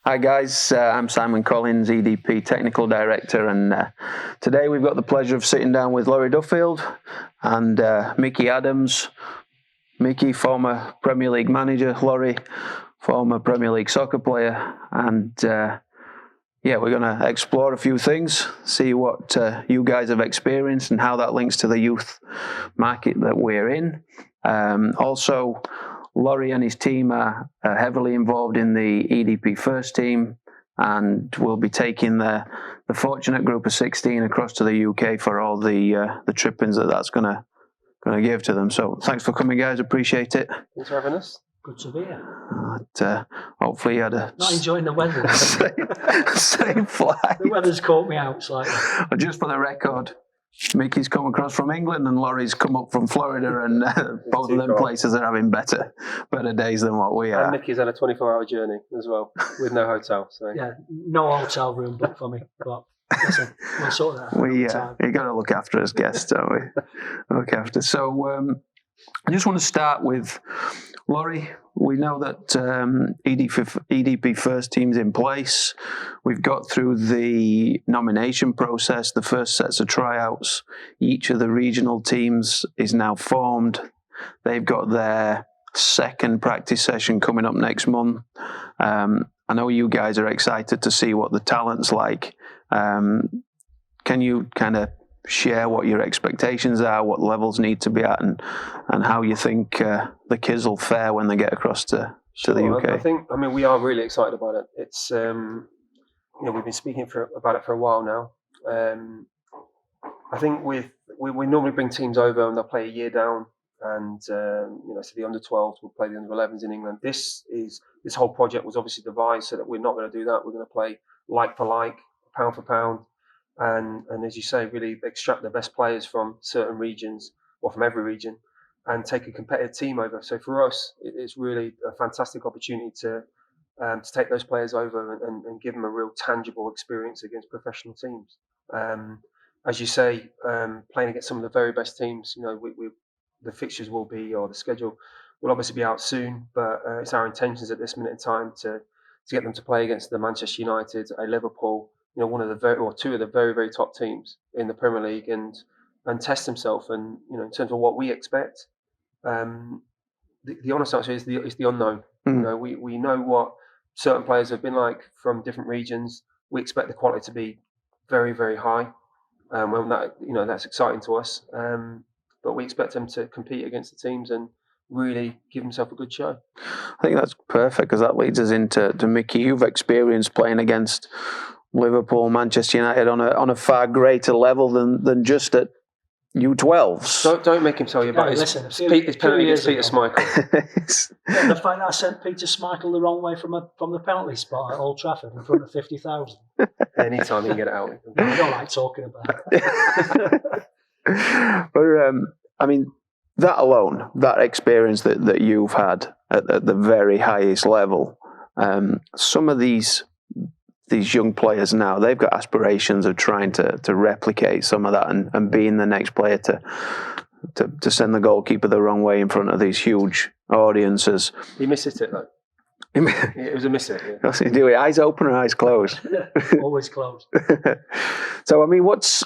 Hi guys, I'm Simon Collins, EDP Technical Director, and today we've got the pleasure of sitting down with Lawrie Dudfield and Micky Adams. Micky, former Premier League manager, Lawrie, former Premier League soccer player, and we're going to explore a few things, see what you guys have experienced and how that links to the youth market that we're in. Also, Lawrie and his team are heavily involved in the EDP first team and will be taking the fortunate group of 16 across to the UK for all the trippings that's going to give to them. So thanks for coming, guys. Appreciate it. Thanks for having us. Good to be here. Hopefully you had a... Not enjoying the weather. same flight. The weather's caught me out slightly. But just for the record, Micky's come across from England and Laurie's come up from Florida, and both of them places are having better days than what we are. And Micky's had a 24-hour journey as well, with no hotel. So yeah, no hotel room booked for me, but listen, we'll sort that out. You got to look after us guests, don't we? Look after. So I just want to start with Lawrie. We know that EDP first team's in place. We've got through the nomination process, the first sets of tryouts. Each of the regional teams is now formed. They've got their second practice session coming up next month. I know you guys are excited to see what the talent's like. Can you kind of share what your expectations are, what levels need to be at, and how you think the kids will fare when they get across to the UK? I mean, we are really excited about it. It's we've been speaking about it for a while now. I think we normally bring teams over and they'll play a year down, and so the under-12s will play the under-11s in England. This whole project was obviously devised so that we're not going to do that. We're going to play like for like, pound for pound. And as you say, really extract the best players from certain regions or from every region and take a competitive team over. So for us, it's really a fantastic opportunity to take those players over and give them a real tangible experience against professional teams. As you say, playing against some of the very best teams, the fixtures will be, or the schedule will obviously be out soon, but it's our intentions at this minute in time to get them to play against the Manchester United, a Liverpool, one of the two of the very, very top teams in the Premier League, and test himself. And in terms of what we expect, the honest answer is the unknown. We know what certain players have been like from different regions. We expect the quality to be very, very high. That's exciting to us. But we expect them to compete against the teams and really give himself a good show. I think that's perfect, because that leads us into Micky. You've experienced playing against Liverpool, Manchester United on a far greater level than just at U12s. Don't make him tell you about his penalty against Peter Schmeichel. The fact that I sent Peter Schmeichel the wrong way from the penalty spot at Old Trafford in front of 50,000. Anytime he can get it out. I don't like talking about it. But I mean, that alone, that experience that you've had at the very highest level, some of these young players now, they've got aspirations of trying to replicate some of that and being the next player to send the goalkeeper the wrong way in front of these huge audiences. He misses it though. It was a miss it. Yeah. Do you do it eyes open or eyes closed? Always closed. So I mean, what's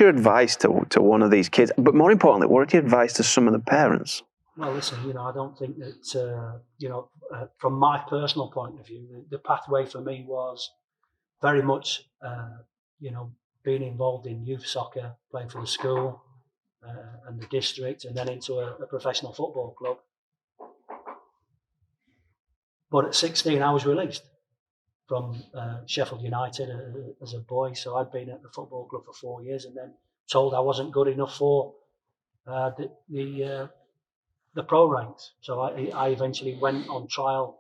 your advice to one of these kids? But more importantly, what's your advice to some of the parents? Well, listen, I don't think that, from my personal point of view, the pathway for me was very much, being involved in youth soccer, playing for the school and the district, and then into a professional football club. But at 16, I was released from Sheffield United as a boy. So I'd been at the football club for 4 years and then told I wasn't good enough for the pro ranks. So I eventually went on trial.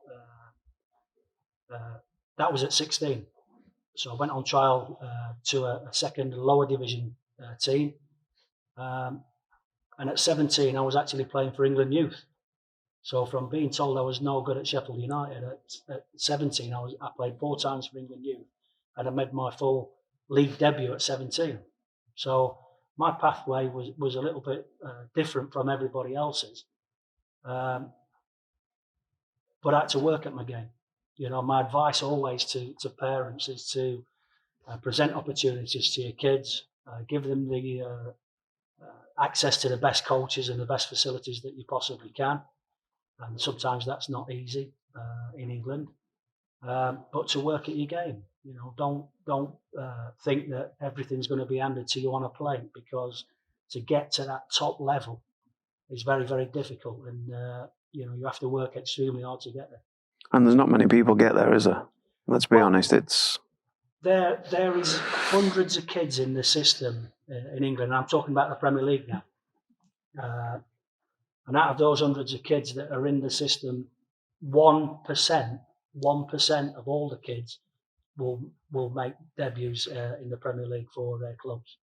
That was at 16. So I went on trial to a second lower division team. And at 17, I was actually playing for England Youth. So from being told I was no good at Sheffield United, at 17, I played 4 times for England Youth, and I made my full league debut at 17. So my pathway was a little bit different from everybody else's. But I had to work at my game. My advice always to parents is to present opportunities to your kids, give them the access to the best coaches and the best facilities that you possibly can. And sometimes that's not easy in England, but to work at your game. Don't think that everything's going to be handed to you on a plate, because to get to that top level is very, very difficult, and you have to work extremely hard to get there. And there's not many people get there, is there? Let's be honest. It's there is hundreds of kids in the system in England, and I'm talking about the Premier League now. And out of those hundreds of kids that are in the system, 1% of all the kids will make debuts in the Premier League for their clubs.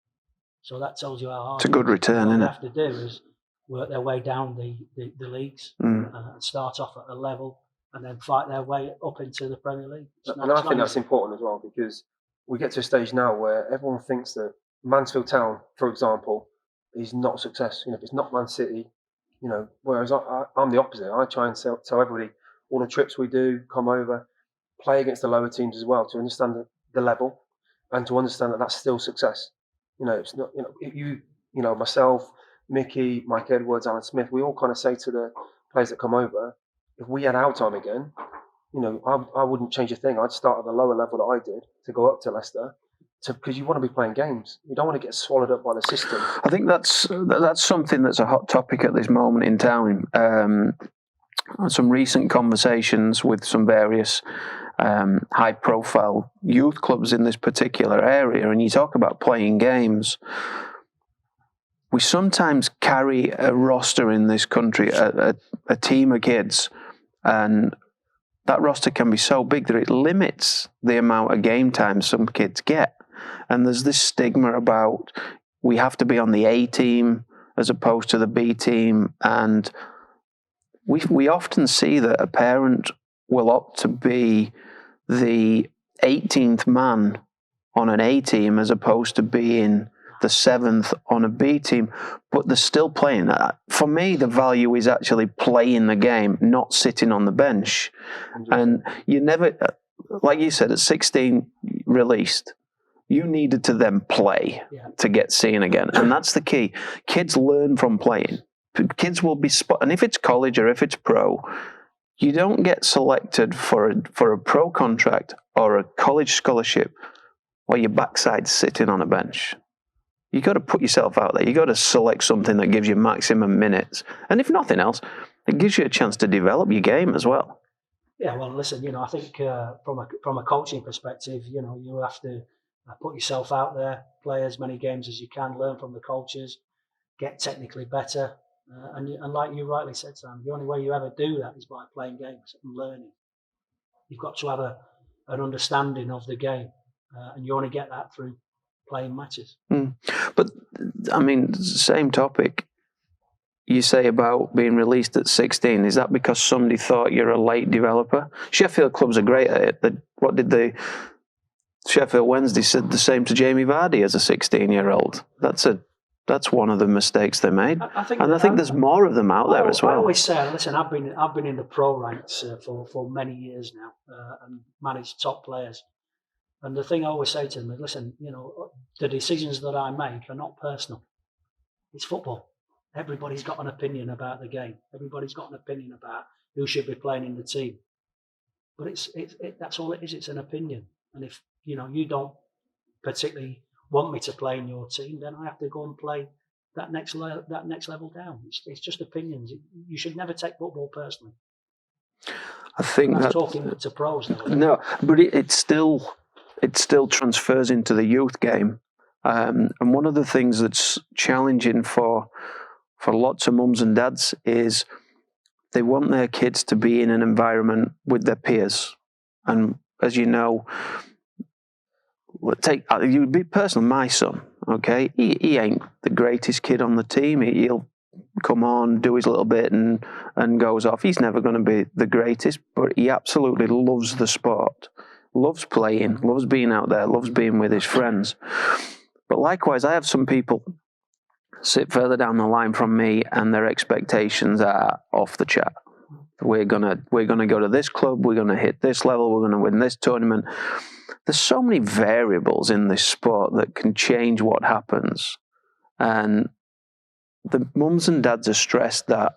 So that tells you how hard. It's a good return, isn't it? What they have to do is work their way down the leagues and start off at a level and then fight their way up into the Premier League. And I think that's important as well, because we get to a stage now where everyone thinks that Mansfield Town, for example, is not a success. If it's not Man City, whereas I'm the opposite. I try and tell everybody all the trips we do, come over, play against the lower teams as well, to understand the level and to understand that that's still success. It's not, myself, Micky, Mike Edwards, Alan Smith, we all kind of say to the players that come over, if we had our time again, I wouldn't change a thing. I'd start at the lower level that I did to go up to Leicester, because you want to be playing games. You don't want to get swallowed up by the system. I think that's something that's a hot topic at this moment in time. Some recent conversations with some various high-profile youth clubs in this particular area, and you talk about playing games. We sometimes carry a roster in this country, a team of kids, and that roster can be so big that it limits the amount of game time some kids get. And there's this stigma about we have to be on the A team as opposed to the B team, and we often see that a parent will opt to be the 18th man on an A team as opposed to being the 7th on a B team, but they're still playing. For me, the value is actually playing the game, not sitting on the bench. And you never, like you said, at 16 released, you needed to then play to get seen again. And that's the key. Kids learn from playing. Kids will be and if it's college or if it's pro, you don't get selected for a pro contract or a college scholarship while your backside's sitting on a bench. You got to put yourself out there. You got to select something that gives you maximum minutes, and if nothing else, it gives you a chance to develop your game as well. Yeah, well, listen, I think from a coaching perspective, you have to put yourself out there, play as many games as you can, learn from the coaches, get technically better. And like you rightly said, Sam, the only way you ever do that is by playing games and learning. You've got to have an understanding of the game, and you only get that through playing matches. But, I mean, same topic. You say about being released at 16. Is that because somebody thought you're a late developer? Sheffield clubs are great at it. Sheffield Wednesday said the same to Jamie Vardy as a 16-year-old. That's one of the mistakes they made. I think there's more of them out there as well. I always say, listen, I've been in the pro ranks for many years now and managed top players. And the thing I always say to them is, listen, the decisions that I make are not personal. It's football. Everybody's got an opinion about the game. Everybody's got an opinion about who should be playing in the team. But that's all it is. It's an opinion. And if you don't particularly want me to play in your team, then I have to go and play that next level down. It's just opinions. You should never take football personally. I think that's talking to pros now. No, but it still transfers into the youth game. And one of the things that's challenging for lots of mums and dads is they want their kids to be in an environment with their peers. And as you know, you be personal. My son, okay, he ain't the greatest kid on the team. He'll come on, do his little bit, and goes off. He's never going to be the greatest, but he absolutely loves the sport, loves playing, loves being out there, loves being with his friends. But likewise, I have some people sit further down the line from me, and their expectations are off the chart. We're gonna go to this club. We're gonna hit this level. We're gonna win this tournament. There's so many variables in this sport that can change what happens, and the mums and dads are stressed that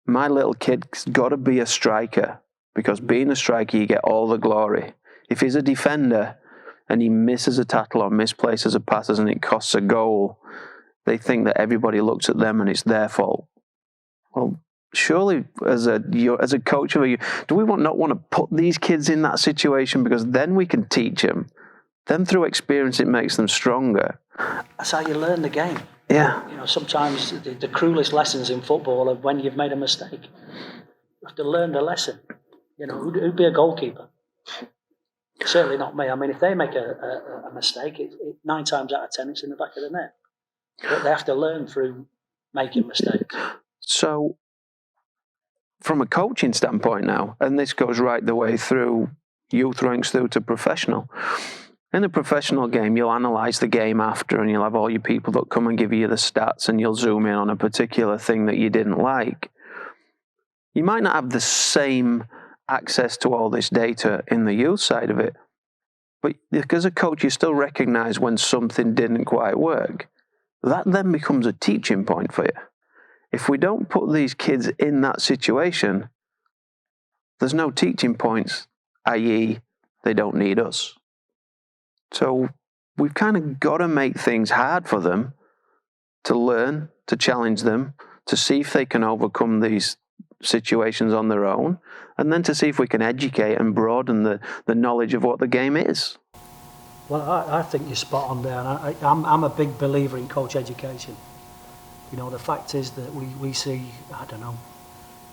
my little kid's got to be a striker, because being a striker, you get all the glory. If he's a defender and he misses a tackle or misplaces a passes and it costs a goal, they think that everybody looks at them and it's their fault. Well, surely as a coach of do we not want to put these kids in that situation, because then we can teach them. Then through experience, it makes them stronger. That's how you learn the game. Yeah. You know, sometimes the cruelest lessons in football are when you've made a mistake. You have to learn the lesson. You know, who'd be a goalkeeper? Certainly not me. I mean, if they make a mistake, 9 times out of 10, it's in the back of the net. But they have to learn through making mistakes. So, from a coaching standpoint now, and this goes right the way through youth ranks through to professional. In the professional game, you'll analyse the game after, and you'll have all your people that come and give you the stats, and you'll zoom in on a particular thing that you didn't like. You might not have the same access to all this data in the youth side of it, but as a coach, you still recognise when something didn't quite work. That then becomes a teaching point for you. If we don't put these kids in that situation, there's no teaching points, i.e., they don't need us. So we've kind of got to make things hard for them to learn, to challenge them, to see if they can overcome these situations on their own, and then to see if we can educate and broaden the knowledge of what the game is. Well, I think you're spot on there, and I'm a big believer in coach education. You know, the fact is that we see, I don't know,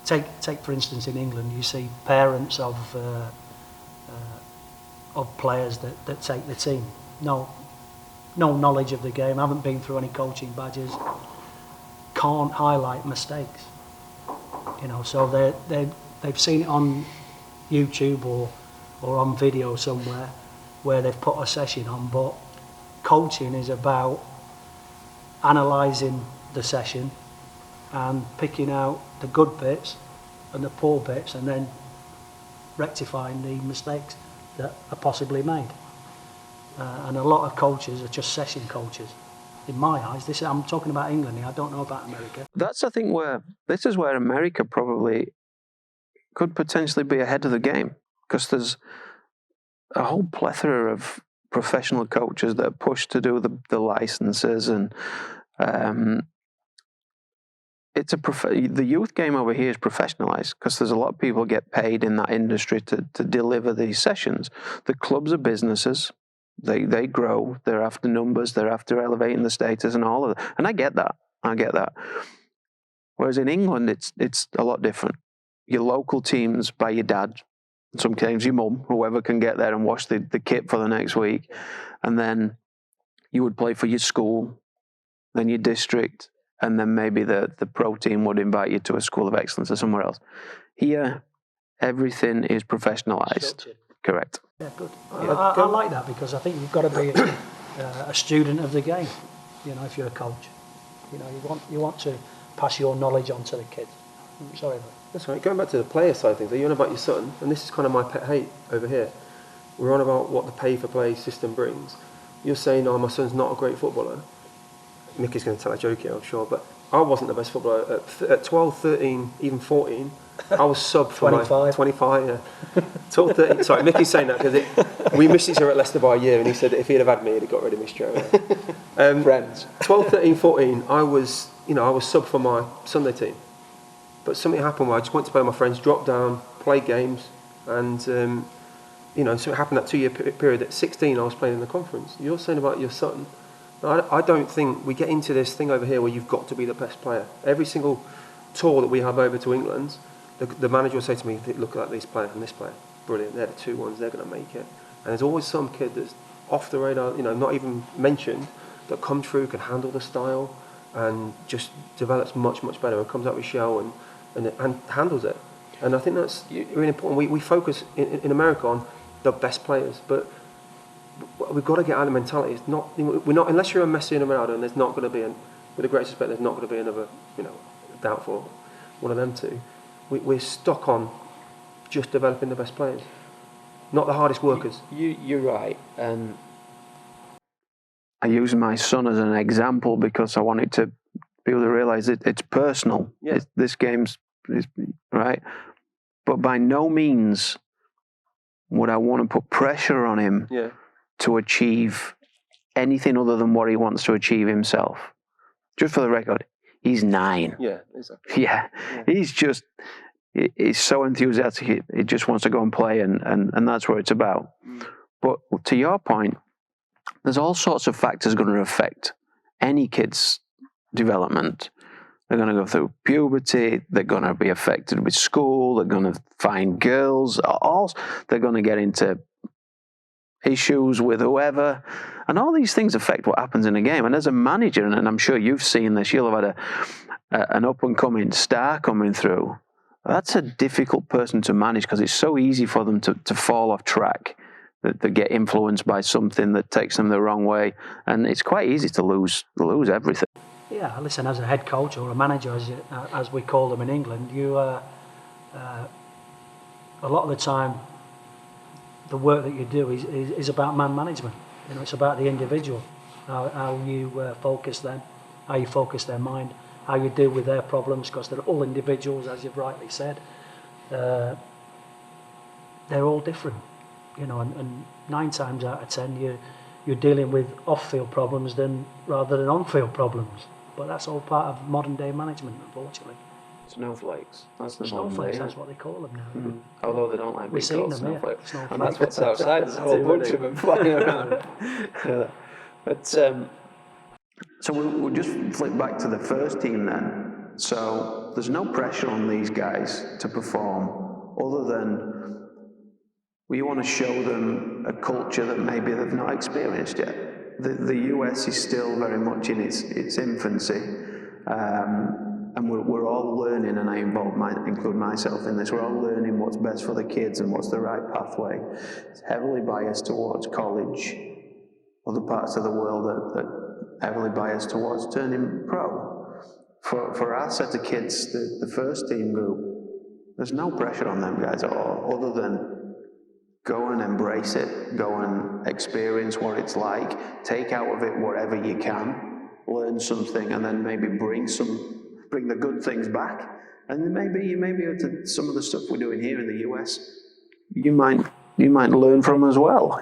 take for instance in England, you see parents of players that take the team. No knowledge of the game, haven't been through any coaching badges, can't highlight mistakes. You know, so they've seen it on YouTube or on video somewhere where they've put a session on, but coaching is about analysing the session and picking out the good bits and the poor bits, and then rectifying the mistakes that are possibly made. And a lot of coaches are just session coaches. In my eyes, I'm talking about England here, I don't know about America. That's, I think, this is where America probably could potentially be ahead of the game, because there's a whole plethora of professional coaches that are pushed to do the licenses, and the youth game over here is professionalised, because there's a lot of people get paid in that industry to deliver these sessions. The clubs are businesses. They grow. They're after numbers. They're after elevating the status and all of that. And I get that. Whereas in England, it's a lot different. Your local teams by your dad, sometimes your mum, whoever can get there and wash the kit for the next week. And then you would play for your school, then your district, and then maybe the pro team would invite you to a school of excellence or somewhere else. Here, everything is professionalised. Structured. Correct. Yeah, good. I like that, because I think you've got to be a student of the game. You know, if you're a coach, you know, you want to pass your knowledge on to the kids. Sorry, mate. That's right. Going back to the player side of things, are you on about your son? And this is kind of my pet hate over here. We're on about what the pay-for-play system brings. You're saying, oh, my son's not a great footballer. Micky's going to tell a joke here, I'm sure, but I wasn't the best footballer. At 12, 13, even 14, I was sub for 25. 25, yeah. 12, 13, sorry, Micky's saying that because we missed each other at Leicester by a year, and he said that if he'd have had me, he'd have got rid of me straight away. Friends. 12, 13, 14, I was sub for my Sunday team. But something happened where I just went to play with my friends, dropped down, played games, and something happened that 2-year period. At 16, I was playing in the conference. You're saying about your son. I don't think we get into this thing over here where you've got to be the best player. Every single tour that we have over to England, the manager will say to me, look at this player and this player. Brilliant, they're the two ones, they're going to make it. And there's always some kid that's off the radar, not even mentioned, that comes through, can handle the style, and just develops much, much better and comes out with shell and handles it. And I think that's really important. We focus in America on the best players, but we've got to get out of the mentality. It's not, we're not, unless you're a Messi and a Ronaldo, and there's not going to be, with the greatest respect, there's not going to be another, doubtful one of them two. we're stuck on just developing the best players, not the hardest workers. You're right. And I use my son as an example because I wanted to people to realise it's personal. Yeah. This game's right, but by no means would I want to put pressure on him to achieve anything other than what he wants to achieve himself. Just for the record, he's 9. Yeah, exactly. Yeah. He's so enthusiastic. He just wants to go and play, and that's what it's about. But to your point, there's all sorts of factors going to affect any kid's development. They're going to go through puberty. They're going to be affected with school. They're going to find girls. They're going to get into issues with whoever. And all these things affect what happens in a game. And as a manager, and I'm sure you've seen this, you'll have had an up-and-coming star coming through. That's a difficult person to manage because it's so easy for them to fall off track, that they get influenced by something that takes them the wrong way. And it's quite easy to lose everything. Yeah, listen, as a head coach or a manager, as we call them in England, you a lot of the time, the work that you do is about man management. You know, it's about the individual, how you focus them, how you focus their mind, how you deal with their problems, because they're all individuals, as you've rightly said. They're all different, you know, and 9 times out of 10 you're dealing with off-field problems rather than on-field problems. But that's all part of modern day management, unfortunately. Snowflakes. That's the snowflakes. That's what they call them now. Mm. Although they don't like being called snowflakes. Snowflakes. And that's what's outside. There's a whole bunch of them flying around. But so we'll just flip back to the first team then. So there's no pressure on these guys to perform, other than we want to show them a culture that maybe they've not experienced yet. The US is still very much in its infancy, and we're all learning, and I include myself in this, we're all learning what's best for the kids and what's the right pathway. It's heavily biased towards college, other parts of the world that heavily biased towards turning pro. For our set of kids, the first team group, there's no pressure on them guys at all, other than go and embrace it, go and experience what it's like, take out of it whatever you can, learn something, and then maybe bring the good things back. And maybe to some of the stuff we're doing here in the US, you might learn from as well.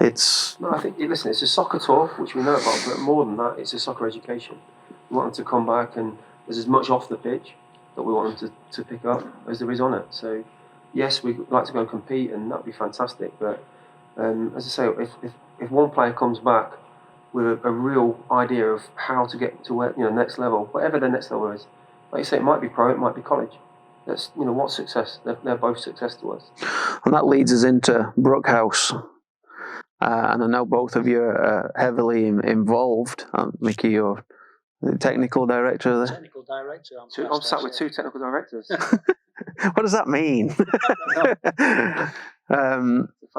No, I think, listen, it's a soccer talk, which we know about, but more than that, it's a soccer education. We want them to come back, and there's as much off the pitch that we want them to pick up as there is on it. So yes, we'd like to go and compete, and that'd be fantastic. But as I say, if one player comes back with a real idea of how to get to where, next level, whatever the next level is, like you say, it might be pro, it might be college. That's what's success. They're both success to us. And that leads us into Brookhouse. And I know both of you are heavily involved. Micky, you're the technical director of the... Technical director. I'm sat with 2 technical directors. What does that mean?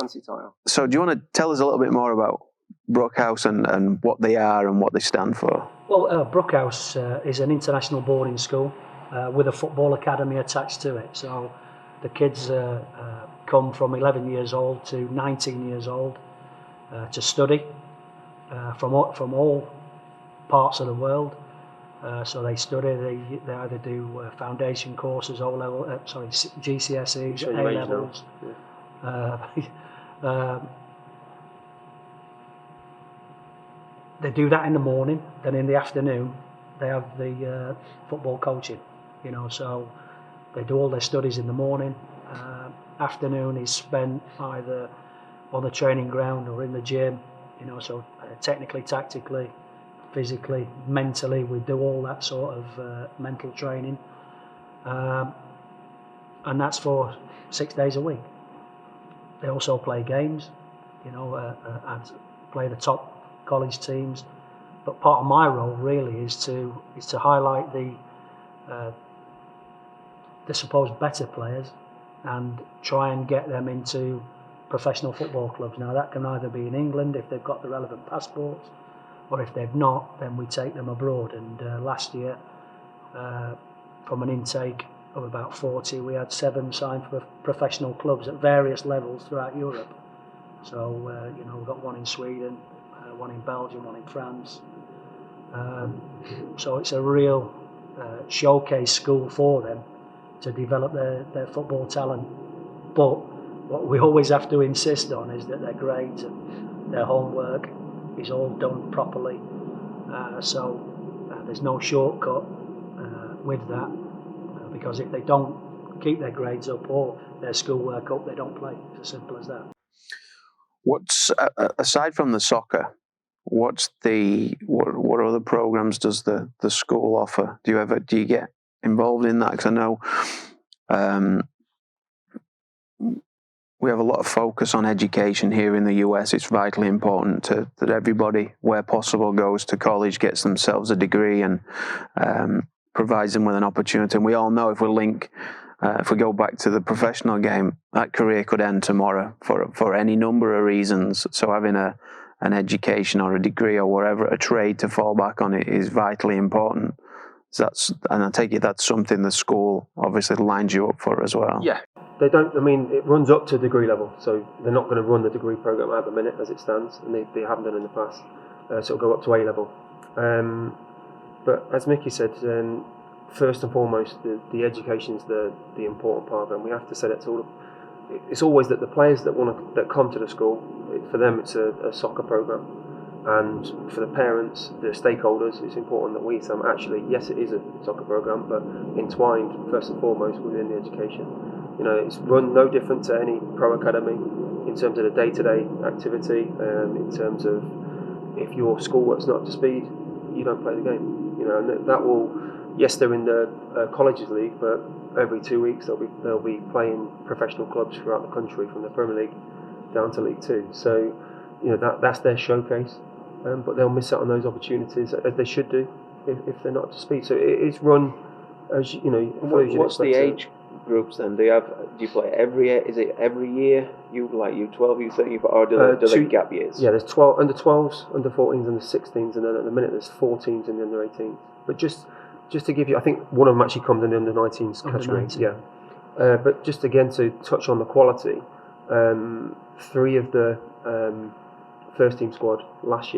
Fancy title. So do you want to tell us a little bit more about Brookhouse and what they are and what they stand for? Well, Brookhouse is an international boarding school with a football academy attached to it. So the kids come from 11 years old to 19 years old to study from all parts of the world. So they study. They either do foundation courses, GCSEs, A levels. They do that in the morning. Then in the afternoon, they have the football coaching. So they do all their studies in the morning. Afternoon is spent either on the training ground or in the gym. So technically, tactically, physically, mentally, we do all that sort of mental training, and that's for 6 days a week. They also play games, and play the top college teams. But part of my role really is to highlight the supposed better players and try and get them into professional football clubs. Now that can either be in England if they've got the relevant passports, or if they've not, then we take them abroad. And last year, from an intake, of about 40, we had 7 signed for professional clubs at various levels throughout Europe. So, we've got one in Sweden, one in Belgium, one in France. So it's a real showcase school for them to develop their football talent. But what we always have to insist on is that their grades and their homework is all done properly. So there's no shortcut with that, because if they don't keep their grades up or their schoolwork up, they don't play. It's as simple as that. What's aside from the soccer, what other programs does the school offer? Do you get involved in that? Because I know we have a lot of focus on education here in the US. It's vitally important that everybody, where possible, goes to college, gets themselves a degree, and provides them with an opportunity. And we all know if we go back to the professional game, that career could end tomorrow for any number of reasons. So having an education or a degree or whatever, a trade to fall back on, it is vitally important. So and I take it that's something the school obviously lines you up for as well. Yeah, they don't. I mean, it runs up to degree level, so they're not going to run the degree program at the minute as it stands, and they haven't done in the past. So it'll go up to A level. But as Micky said, first and foremost, the education is the important part, and we have to set it to. It's always that the players that come to the school, for them it's a soccer program, and for the parents, the stakeholders, it's important that we tell them actually yes, it is a soccer program, but entwined first and foremost within the education. It's run no different to any pro academy in terms of the day-to-day activity. In terms of if your schoolwork's not up to speed, you don't play the game. And that will. Yes, they're in the colleges league, but every 2 weeks they'll be playing professional clubs throughout the country, from the Premier League down to League Two. So, that's their showcase, but they'll miss out on those opportunities as they should do if they're not up to speed. So it is run as What's the age groups then? Do you play every year? Is it every year? U12, U13, or do they gap years? Yeah, there's 12 under 12s, under 14s, under 16s, and then at the minute there's 14s and under 18s. But just to give you, I think one of them actually comes in the under 19s category. 19. Yeah, but just again to touch on the quality, 3 of the first team squad last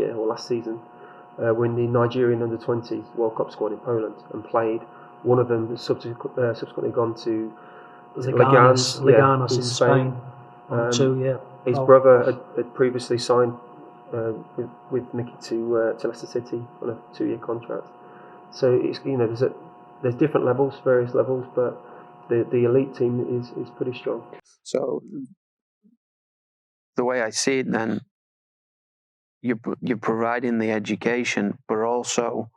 season were in the Nigerian under 20s World Cup squad in Poland and played. One of them has subsequently gone to Leganes in Spain. His brother had previously signed with Micky to Leicester City on a 2-year contract. So it's there's different levels, various levels, but the elite team is pretty strong. So the way I see it, then, you're providing the education, but also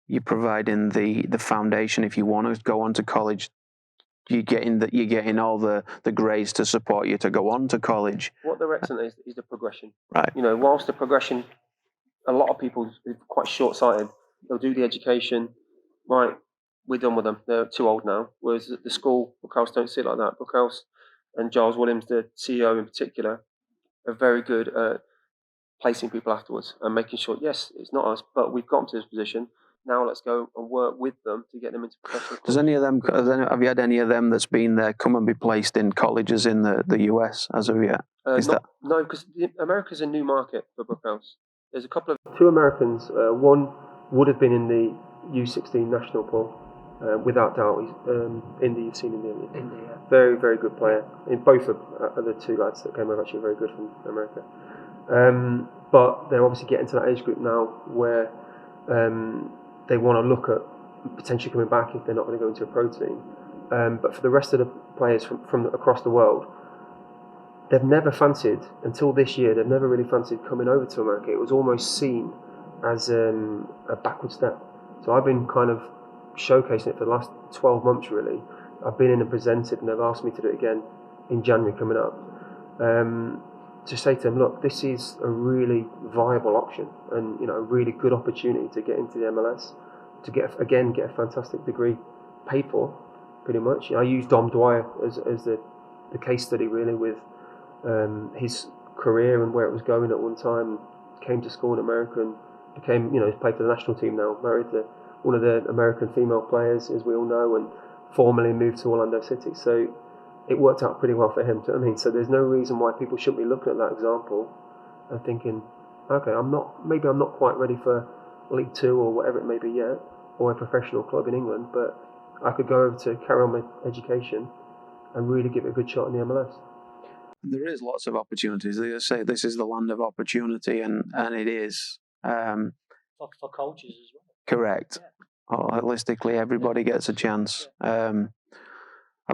you're providing the foundation. If you want to go on to college, you're getting all the grades to support you to go on to college. What they're excellent is the progression. Right. Whilst the progression, a lot of people are quite short-sighted. They'll do the education, right, we're done with them, they're too old now. Whereas the school, Brookhouse don't see it like that. Brookhouse and Giles Williams, the CEO in particular, are very good at placing people afterwards and making sure, yes, it's not us, but we've got them to this position. Now let's go and work with them to get them into professional clubs. Have you had any of them that's been there come and be placed in colleges in the US as of yet? No, because America's a new market for Brookhouse. There's a couple of 2 Americans. One would have been in the U16 national pool, without doubt. He's Indy. You've seen him in India. Very, very good player. Both of the 2 lads that came over actually very good from America. But they're obviously getting to that age group now where they want to look at potentially coming back if they're not going to go into a pro team. But for the rest of the players from across the world, they've never fancied, until this year, they've never really fancied coming over to America. It was almost seen as a backward step. So I've been kind of showcasing it for the last 12 months, really. I've been in and presented, and they've asked me to do it again in January coming up. To say to them, look, this is a really viable option and a really good opportunity to get into the MLS, to get a fantastic degree paid for, pretty much. I use Dom Dwyer as the case study, really, with his career and where it was going at one time. Came to school in America and became, he's played for the national team now, married the one of the American female players, as we all know, and formerly moved to Orlando City. So it worked out pretty well for him. Do you know what I mean? So there's no reason why people shouldn't be looking at that example and thinking, okay, maybe I'm not quite ready for League Two or whatever it may be yet, or a professional club in England, but I could go over to carry on my education and really give it a good shot in the MLS. There is lots of opportunities. They say this is the land of opportunity, and it is. For coaches as well. Correct. Yeah. Holistically, everybody gets a chance. That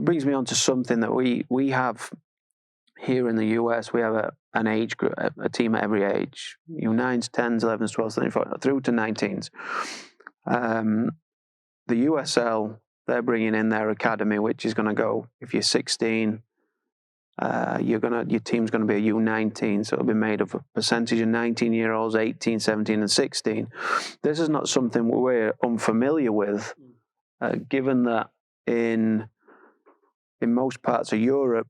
brings me on to something that we have here in the US. We have an age group, a team at every age, U9s, 10s, 11s, 12s, 13s, 14s, through to 19s. The USL, they're bringing in their academy, which is going to go, if you're 16, your team's going to be a U19, so it'll be made of a percentage of 19-year-olds, 18, 17, and 16. This is not something we're unfamiliar with, given that in most parts of Europe,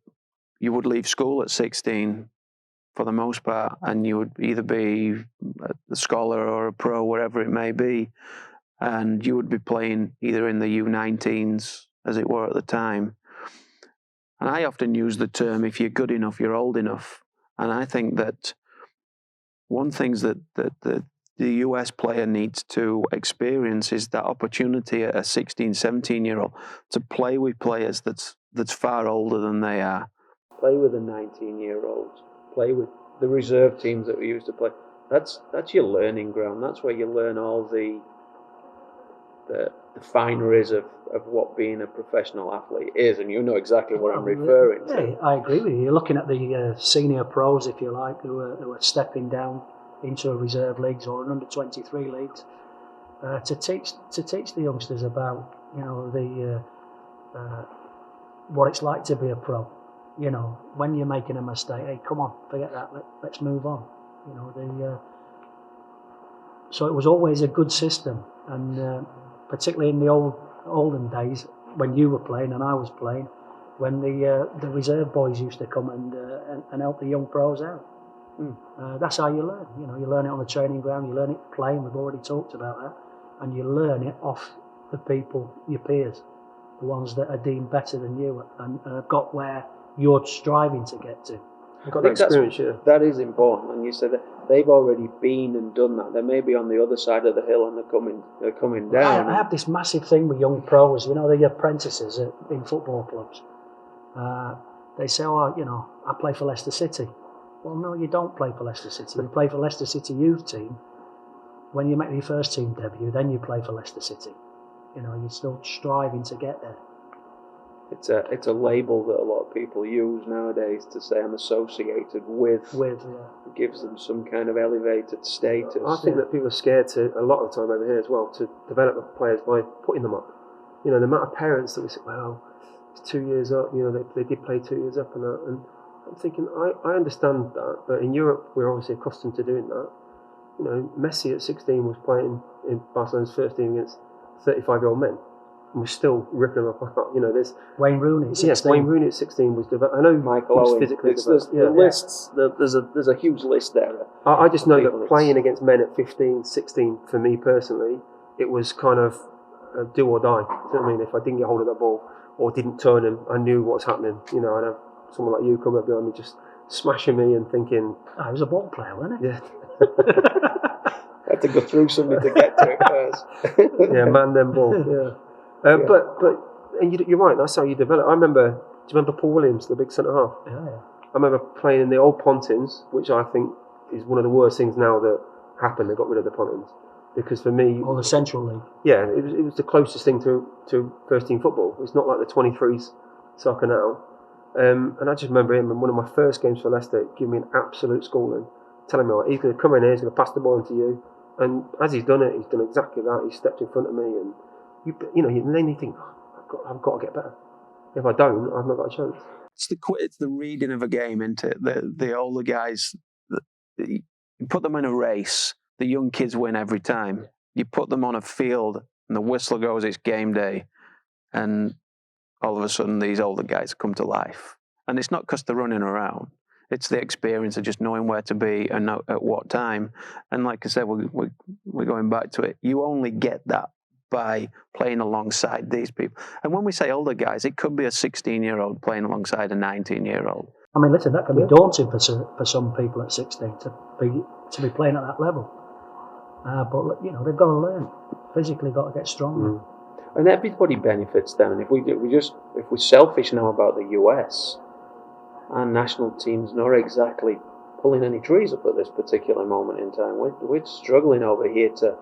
you would leave school at 16 for the most part, and you would either be a scholar or a pro, wherever it may be, and you would be playing either in the U19s, as it were at the time. And I often use the term, if you're good enough, you're old enough. And I think that one thing that the US player needs to experience is that opportunity at a 16, 17-year-old to play with players that's far older than they are. Play with the 19-year-olds. Play with the reserve teams that we used to play. That's your learning ground. That's where you learn all the fineries of what being a professional athlete is, and you know exactly what I'm referring to. Yeah, I agree with you. You're looking at the senior pros, if you like, who are stepping down into a reserve leagues or an under-23 leagues to teach the youngsters about, you know, the what it's like to be a pro. You know, when you're making a mistake, hey, come on, forget that. Let's move on. You know, so it was always a good system, and particularly in the olden days when you were playing and I was playing, when the reserve boys used to come and help the young pros out. That's how you learn. You know, you learn it on the training ground, you learn it playing. We've already talked about that, and you learn it off the people, your peers, the ones that are deemed better than you and have got where you're striving to get to. Got that experience, yeah. That is important, and you said that they've already been and done that. They may be on the other side of the hill and they're coming down. I have this massive thing with young pros. You know, the apprentices in football clubs. They say, "Oh, you know, I play for Leicester City." Well, no, you don't play for Leicester City. You play for Leicester City youth team. When you make your first team debut, then you play for Leicester City. You know, you're still striving to get there. It's a label that a lot of people use nowadays to say I'm associated with. It gives them some kind of elevated status. I think that people are scared to, a lot of the time over here as well, to develop players by putting them up. You know, the amount of parents that we say, well, it's 2 years up, you know, they did play 2 years up and that. And I'm thinking, I understand that, but in Europe we're obviously accustomed to doing that. You know, Messi at 16 was playing in Barcelona's first team against 35-year-old men. And we're still ripping them apart. You know, there's Wayne Rooney at 16. Yes, Wayne Rooney at 16 was developed. I know Michael Owen. Physically lists. There's a huge list there. I just know that playing against men at 15, 16, for me personally, it was kind of do or die. You know what I mean? If I didn't get hold of that ball or didn't turn him, I knew what was happening. You know, I'd have someone like you come up behind me just smashing me and thinking... he was a ball player, wasn't he? Yeah. I had to go through something to get to it first. Yeah, man them ball, yeah. But and you're right, that's how you develop. Do you remember Paul Williams, the big centre-half? Yeah. I remember playing in the old Pontins, which I think is one of the worst things now that happened. They got rid of the Pontins. Because for me... Or the Central League. Yeah, it was the closest thing to first-team football. It's not like the 23s soccer now. And I just remember him in one of my first games for Leicester giving me an absolute schooling, telling me, he's going to come in here, he's going to pass the ball into you. And as he's done exactly that. He stepped in front of me and... then you think, I've got to get better. If I don't, I've not got a chance. It's the reading of a game, isn't it? The older guys, you put them in a race, the young kids win every time. You put them on a field and the whistle goes, it's game day, and all of a sudden these older guys come to life. And it's not because they're running around. It's the experience of just knowing where to be and at what time. And like I said, we're going back to it. You only get that by playing alongside these people. And when we say older guys, it could be a 16-year-old playing alongside a 19-year-old. I mean, listen, that can be daunting for some people at 16 to be playing at that level. But you know, they've got to learn. Physically, got to get stronger. And everybody benefits then. If we're selfish now about the US, our national team's not exactly pulling any trees up at this particular moment in time. We're struggling over here to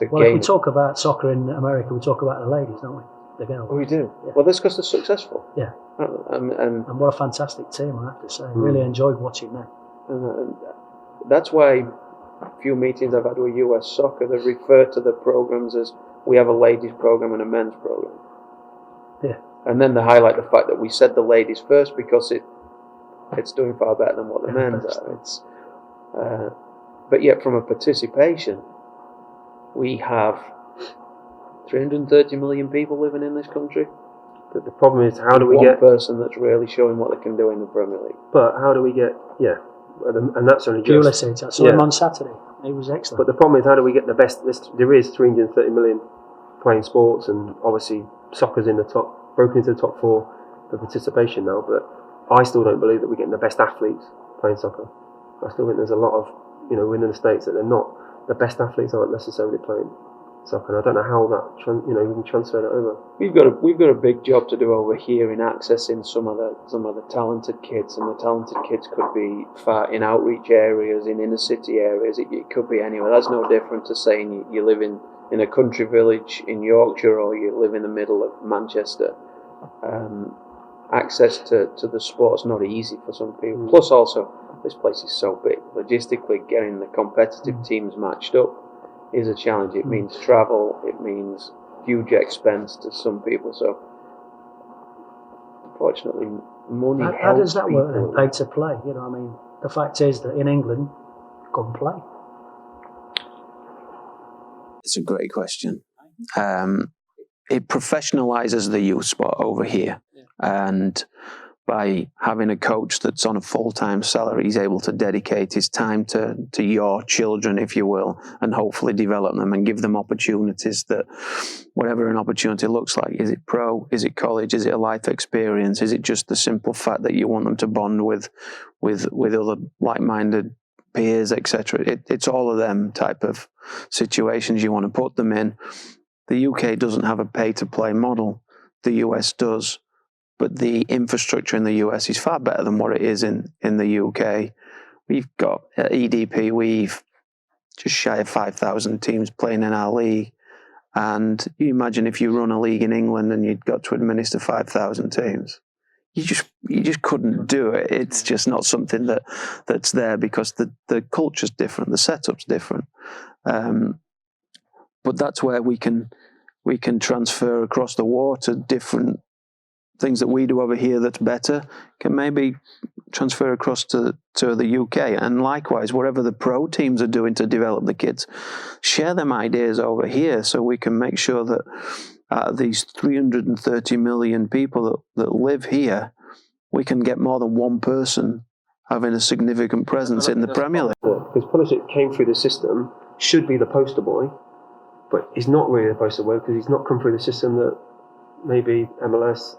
Well, gain. if we talk about soccer in America, we talk about the ladies, don't we? They're going. We do. Yeah. Well, that's because they're successful. Yeah. And what a fantastic team, I have to say. Really enjoyed watching them. And that's why a few meetings I've had with US soccer, they refer to the programs as we have a ladies program and a men's program. Yeah. And then they highlight the fact that we said the ladies first because it's doing far better than what the men's are. But yet, from a participation, we have 330 million people living in this country. But the problem is, how do we one get person that's really showing what they can do in the Premier League? But how do we get and that's only just Pulisic, I saw him on Saturday. He was excellent. But the problem is, how do we get the best? There is 330 million playing sports, and obviously soccer's in the top, broken into the top 4 for participation now. But I still don't believe that we're getting the best athletes playing soccer. I still think there's a lot of, within the States that they're not, the best athletes aren't necessarily playing soccer. And I don't know how that we can transfer that over. We've got a big job to do over here in accessing some of the talented kids, and the talented kids could be far in outreach areas, in inner city areas. It could be anywhere. That's no different to saying you live in a country village in Yorkshire or you live in the middle of Manchester. Access to the sport's not easy for some people. Plus, also, this place is so big. Logistically, getting the competitive teams matched up is a challenge. It means travel. It means huge expense to some people. So, unfortunately, money helps. How does that work people. then? Pay to play. The fact is that in England, go and play. It's a great question. It professionalizes the youth sport over here, and by having a coach that's on a full-time salary, he's able to dedicate his time to your children, if you will, and hopefully develop them and give them opportunities that, whatever an opportunity looks like, is it pro, is it college, is it a life experience, is it just the simple fact that you want them to bond with other like-minded peers, etc. It's all of them type of situations you want to put them in. The UK doesn't have a pay-to-play model. The US does. But the infrastructure in the US is far better than what it is in the UK. We've got at EDP, we've just shy of 5,000 teams playing in our league. And you imagine if you run a league in England and you'd got to administer 5,000 teams. You just couldn't do it. It's just not something that's there because the culture's different, the setup's different. But that's where we can transfer across the water different things that we do over here that's better can maybe transfer across to the UK. And likewise, whatever the pro teams are doing to develop the kids, share them ideas over here so we can make sure that these 330 million people that live here, we can get more than one person having a significant presence in the Premier League. Because Pulisic came through the system, should be the poster boy, but he's not really the poster boy because he's not come through the system that maybe MLS,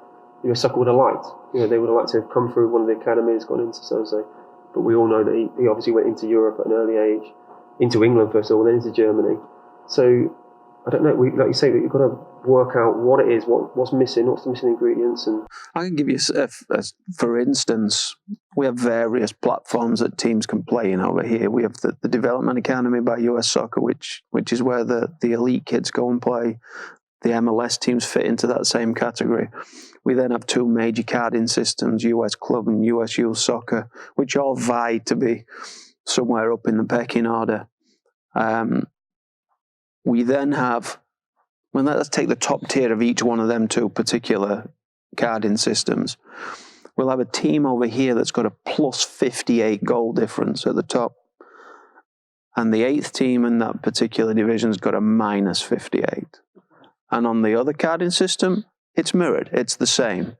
soccer would have liked. They would have liked to have come through one of the academies, gone into so-and-so. But we all know that he obviously went into Europe at an early age, into England first of all, then into Germany. So I don't know. Like you say, that you've got to work out what it is, what's missing, what's the missing ingredients. And I can give you, for instance, we have various platforms that teams can play in over here. We have the Development Academy by US Soccer, which is where the elite kids go and play. The MLS teams fit into that same category. We then have 2 major carding systems, US Club and US Youth Soccer, which all vie to be somewhere up in the pecking order. We then have, let's take the top tier of each one of them 2 particular carding systems. We'll have a team over here that's got a plus 58 goal difference at the top. And the 8th team in that particular division's got a minus 58. And on the other carding system, it's mirrored. It's the same.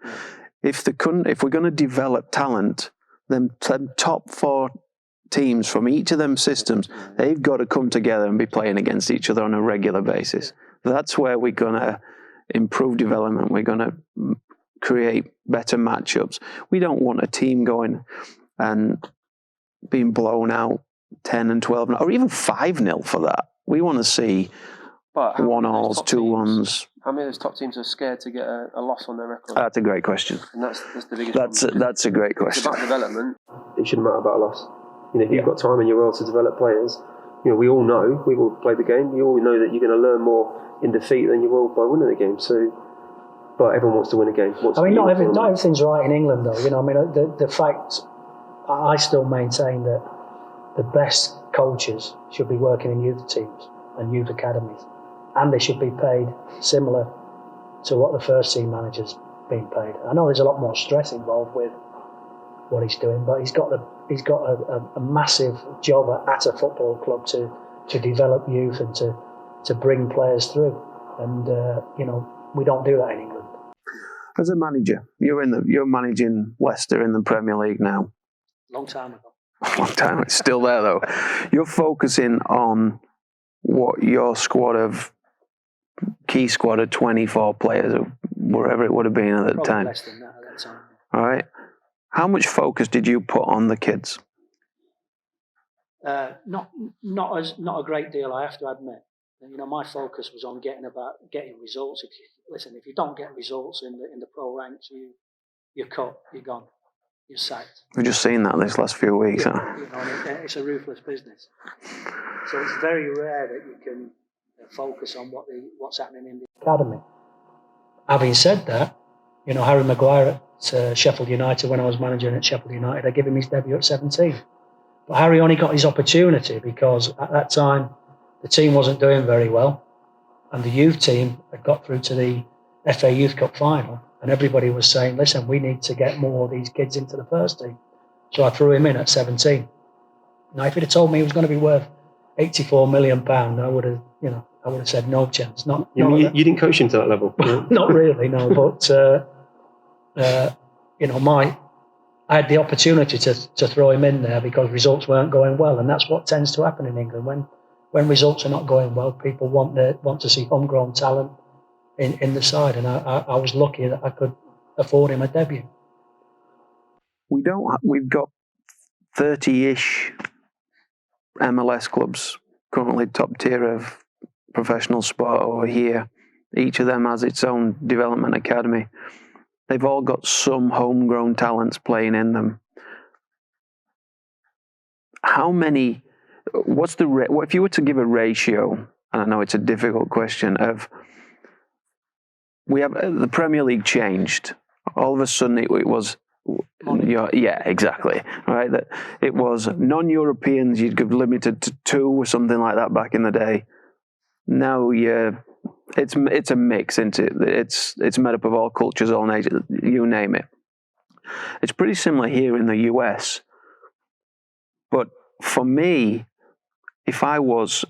If we're going to develop talent, then top 4 teams from each of them systems, they've got to come together and be playing against each other on a regular basis. That's where we're going to improve development. We're going to create better matchups. We don't want a team going and being blown out 10 and 12, or even 5-0 for that. We want to see But how many of those 1-1s, top 2-1s. How many of those top teams are scared to get a loss on their record? That's a great question. And that's the biggest problem. That's a great It's question. about development. It shouldn't matter about a loss. If you've got time in your world to develop players, we all know, we all play the game, you all know that you're going to learn more in defeat than you will by winning the game. So, but everyone wants to win a game. Not everything's right in England, though. The fact, I still maintain that the best coaches should be working in youth teams and youth academies, and they should be paid similar to what the first team manager's being paid. I know there's a lot more stress involved with what he's doing, but he's got a massive job at a football club to develop youth and to bring players through, and we don't do that in England. As a manager, you're managing Leicester in the Premier League now. Long time ago. Long time. It's still there though. You're focusing on what your key squad of 24 players, or wherever it would have been at the Probably time. less than that at that time. All right. How much focus did you put on the kids? Not a great deal, I have to admit. My focus was on getting results. If you don't get results in the pro ranks, you're cut, you're gone, you're sacked. We've just seen that this last few weeks. It's a ruthless business. So it's very rare that you can focus on what's happening in the academy. Having said that, Harry Maguire at Sheffield United, when I was managing at Sheffield United, I gave him his debut at 17. But Harry only got his opportunity because at that time the team wasn't doing very well, and the youth team had got through to the FA Youth Cup final, and everybody was saying, listen, we need to get more of these kids into the first team. So I threw him in at 17. Now, if he'd have told me he was going to be worth £84 million, I would have said no chance. You didn't coach him to that level? Not really, no. But I had the opportunity to throw him in there because results weren't going well, and that's what tends to happen in England. When results are not going well, people want to see homegrown talent in the side, and I was lucky that I could afford him a debut. We've got 30-ish MLS clubs currently top tier of professional sport over here. Each of them has its own development academy. They've all got some homegrown talents playing in them. How many? If you were to give a ratio, and I know it's a difficult question, the Premier League changed. All of a sudden it was, yeah, exactly. Right, that it was non-Europeans. You'd give limited to 2 or something like that back in the day. Now, it's a mix, isn't it? It's made up of all cultures, all nations, you name it. It's pretty similar here in the US. But for me, if I was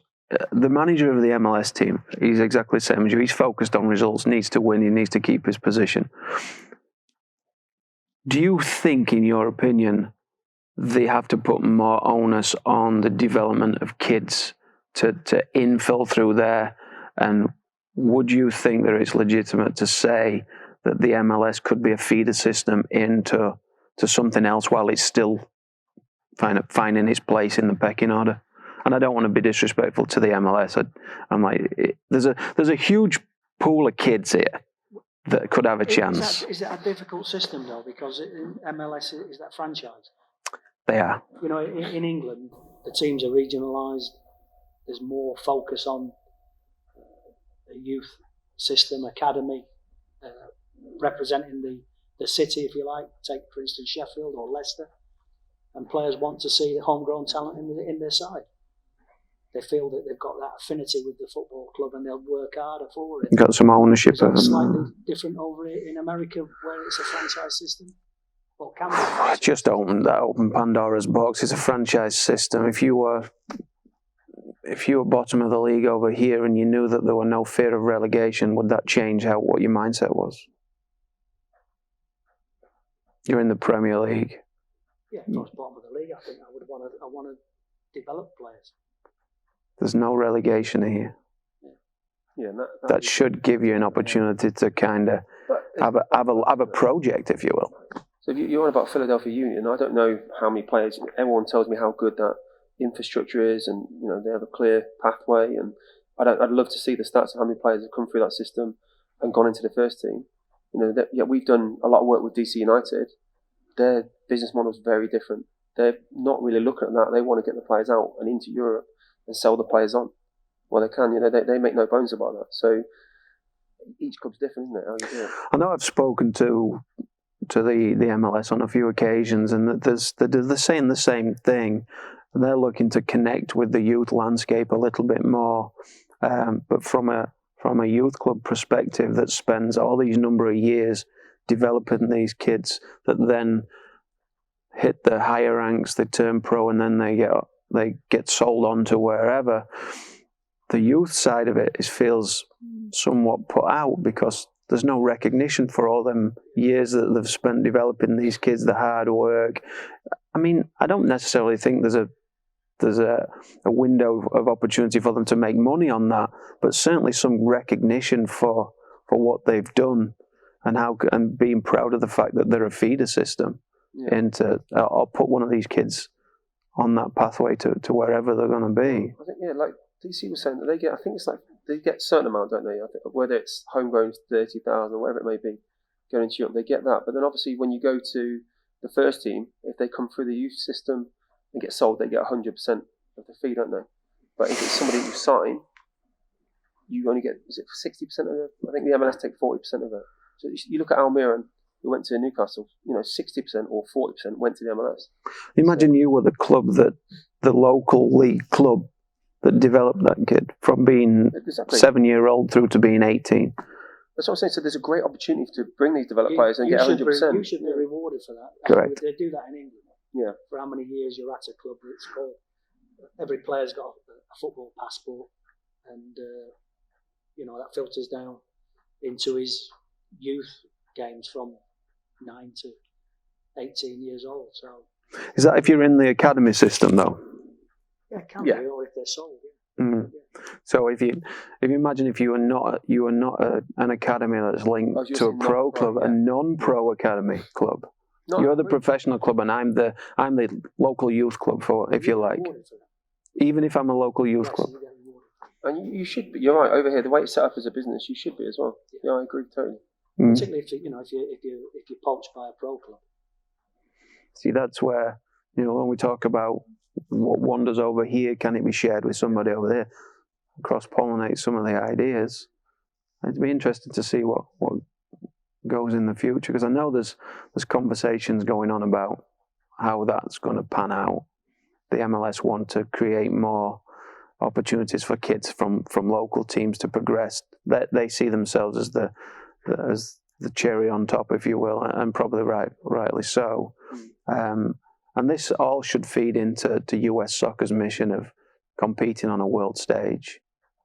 the manager of the MLS team, he's exactly the same as you. He's focused on results, needs to win, he needs to keep his position. Do you think, in your opinion, they have to put more onus on the development of kids to infill through there? And would you think that it's legitimate to say that the MLS could be a feeder system into something else while it's still finding its place in the pecking order? And I don't want to be disrespectful to the MLS. I'm like, there's a huge pool of kids here that could have a chance. Is that a difficult system though? Because in MLS is that franchise? They are. In England, the teams are regionalised. There's more focus on the youth system, academy, representing the city, if you like. Take, for instance, Sheffield or Leicester. And players want to see the homegrown talent in their side. They feel that they've got that affinity with the football club and they'll work harder for it. Got some ownership of them. Slightly different over in America where it's a franchise system? Well, can be. Just open Pandora's box. It's a franchise system. If you were bottom of the league over here and you knew that there were no fear of relegation, would that change what your mindset was? You're in the Premier League. Yeah, if I was bottom of the league, I think I want to develop players. There's no relegation here. Yeah. Yeah, that should give you an opportunity to kind of have a project, if you will. So you're on about Philadelphia Union. I don't know how many players. Everyone tells me how good that infrastructure is, and they have a clear pathway. And I'd love to see the stats of how many players have come through that system and gone into the first team. We've done a lot of work with DC United. Their business model is very different. They're not really looking at that. They want to get the players out and into Europe and sell the players on. Well, they can. They make no bones about that. So each club's different, isn't it? How you do it. I know I've spoken to the MLS on a few occasions, and that they're saying the same thing. They're looking to connect with the youth landscape a little bit more, but from a youth club perspective that spends all these number of years developing these kids that then hit the higher ranks, they turn pro, and then they get sold on to wherever. The youth side of it feels somewhat put out because there's no recognition for all them years that they've spent developing these kids, the hard work. I mean, I don't necessarily think there's a window of opportunity for them to make money on that, but certainly some recognition for what they've done and being proud of the fact that they're a feeder system into or put one of these kids on that pathway to wherever they're going to be. I think like DC was saying that they get. I think it's like they get a certain amount, don't they? I think whether it's homegrown 30,000 or whatever it may be, going into Europe, they get that. But then obviously when you go to the first team, if they come through the youth system and get sold, they get 100% of the fee, don't they? But if it's somebody you sign, you only get 60% of it. I think the MLS take 40% of it. So you look at Almiron, who went to Newcastle, 60% or 40% went to the MLS. Imagine you were the club the local league club that developed that kid from being 7-year-old through to being 18. That's what I'm saying. So there's a great opportunity to bring these developed players and get 100%. You should be rewarded for that. Correct. They do that in England. Yeah. For how many years you're at a club, it's called. Every player's got a football passport, and that filters down into his youth games from 9 to 18 years old. So. Is that if you're in the academy system, though? Yeah, it can be, or if they're sold. Yeah. Mm. So if you imagine if you are not an academy that's linked to a pro club, a non-pro academy club. You're the professional club, and I'm the local youth club for, if you like. Even if I'm a local youth club. And you should be. You're right. Over here, the way it's set up as a business, you should be as well. Yeah, I agree totally. Mm. Particularly if you're poached by a pro club. See, that's where when we talk about what wanders over here, can it be shared with somebody over there? Cross-pollinate some of the ideas. It'd be interesting to see what goes in the future, because I know there's conversations going on about how that's going to pan out. The MLS want to create more opportunities for kids from local teams to progress. That they see themselves as the cherry on top, if you will, and probably rightly so. And this all should feed into US soccer's mission of competing on a world stage,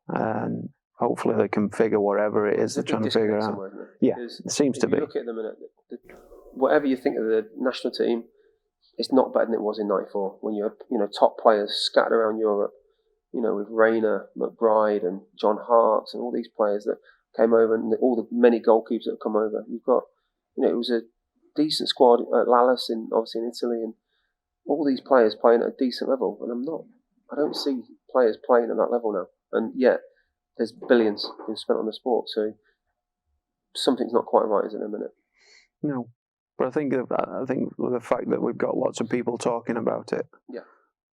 and hopefully they can figure whatever it is they're trying to figure out. Yeah, it seems to be. Look at them, whatever you think of the national team, it's not better than it was in '94 when you had top players scattered around Europe. With Rayner, McBride, and John Hart, and all these players that came over, and all the many goalkeepers that have come over. You've got, it was a decent squad at Lallis, obviously in Italy, and all these players playing at a decent level. And I don't see players playing at that level now. And yet, there's billions being spent on the sport. So something's not quite right, is it, in a minute? No, but I think the fact that we've got lots of people talking about it. Yeah.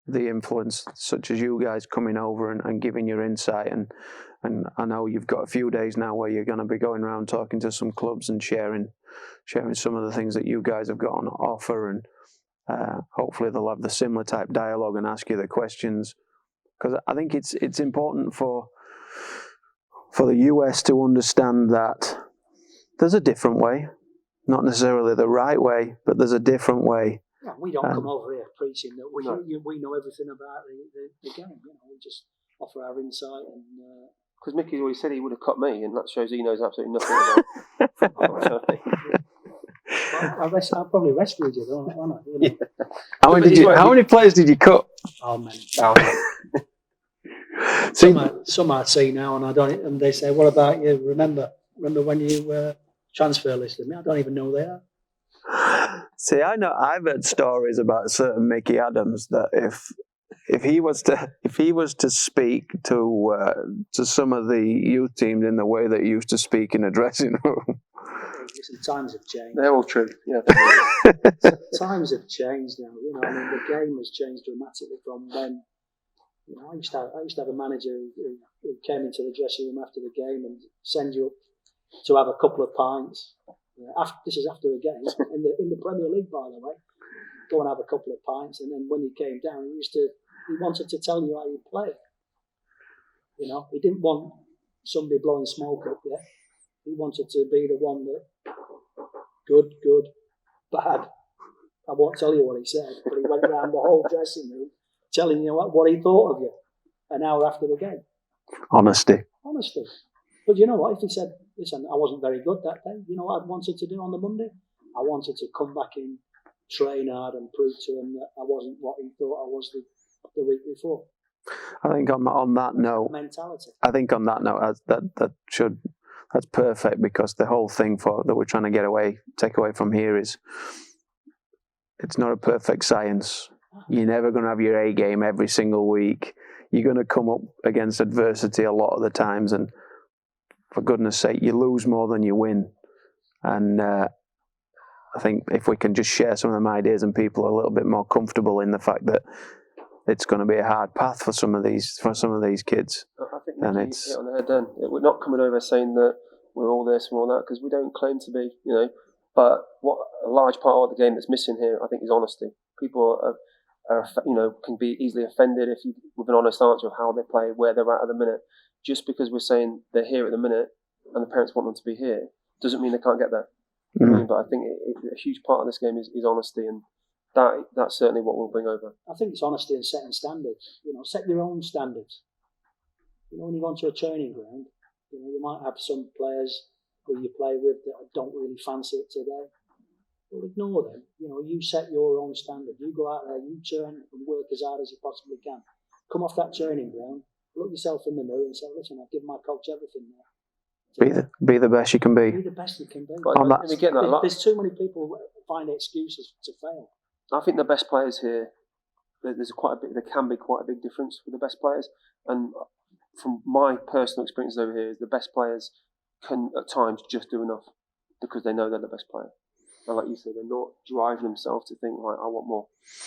The influence, such as you guys coming over and giving your insight, and I know you've got a few days now where you're going to be going around talking to some clubs and sharing some of the things that you guys have got on offer, and hopefully they'll have the similar type dialogue and ask you the questions, because I think it's important for the US to understand that there's a different way, not necessarily the right way, but there's a different way. Yeah, we don't come over here preaching that we know everything about the game. We just offer our insight. And because Micky always said he would have cut me, and that shows he knows absolutely nothing about. I'll probably rescued you, don't I? Yeah. How many players did you cut? Oh, man. See, Some I see now, and I don't. And they say, "What about you? Remember when you transfer listed me? I don't even know they are." see, I know I've heard stories about certain Micky Adams that if he was to speak to some of the youth teams in the way that he used to speak in a dressing room. Listen, times have changed. They're all true. Yeah. Times have changed now. I mean, the game has changed dramatically from when. I used to have a manager who came into the dressing room after the game and send you up to have a couple of pints. This is after a game in the Premier League, by the way. Go and have a couple of pints, and then when he came down, he wanted to tell you how you play. He didn't want somebody blowing smoke up there. He wanted to be the one that good, bad. I won't tell you what he said, but he went around the whole dressing room telling you what he thought of you an hour after the game. Honesty. But you know what? If he said, listen, I wasn't very good that day, you know what I wanted to do on the Monday? I wanted to come back in, train hard and prove to him that I wasn't what he thought I was the week before. I think on that note, mentality. I think on that note, that's perfect, because the whole thing that we're trying to take away from here is it's not a perfect science. You're never going to have your A game every single week. You're going to come up against adversity a lot of the times, and for goodness sake, you lose more than you win. And I think if we can just share some of them ideas and people are a little bit more comfortable in the fact that it's going to be a hard path for some of these kids. I think it's hit on the head then. We're not coming over saying that we're all this and all that, because we don't claim to be, But what a large part of the game that's missing here, I think, is honesty. People are can be easily offended with an honest answer of how they play, where they're at the minute. Just because we're saying they're here at the minute and the parents want them to be here, doesn't mean they can't get there. Mm. But I think a huge part of this game is honesty, and that's certainly what we'll bring over. I think it's honesty and setting standards. Set your own standards. When you go onto a training ground, you might have some players who you play with that don't really fancy it today. Well, ignore them. You set your own standard. You go out there, you turn and work as hard as you possibly can. Come off that training ground, look yourself in the mirror and say, listen, I've given my coach everything there. Be the best you can be. Be the best you can be. There's too many people who find excuses to fail. I think the best players here, there can be quite a big difference with the best players. And from my personal experience over here, the best players can at times just do enough because they know they're the best player. And like you said, they're not driving themselves to think, right, I want more.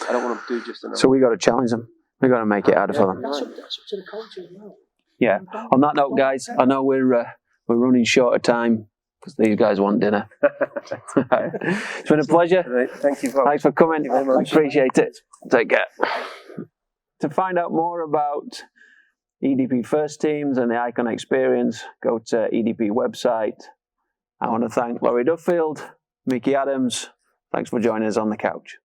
I don't want to do just enough. So we got to challenge them. We got to make it harder for them. That's up to the coach as well. Yeah. On that note, guys, I know we're running short of time because these guys want dinner. It's been a pleasure. Right. Thank you. Thanks for coming. Thank you very much. Appreciate it. Take care. To find out more about EDP first teams and the Icon experience, go to EDP website. I want to thank Lawrie Dudfield, Micky Adams. Thanks for joining us on the couch.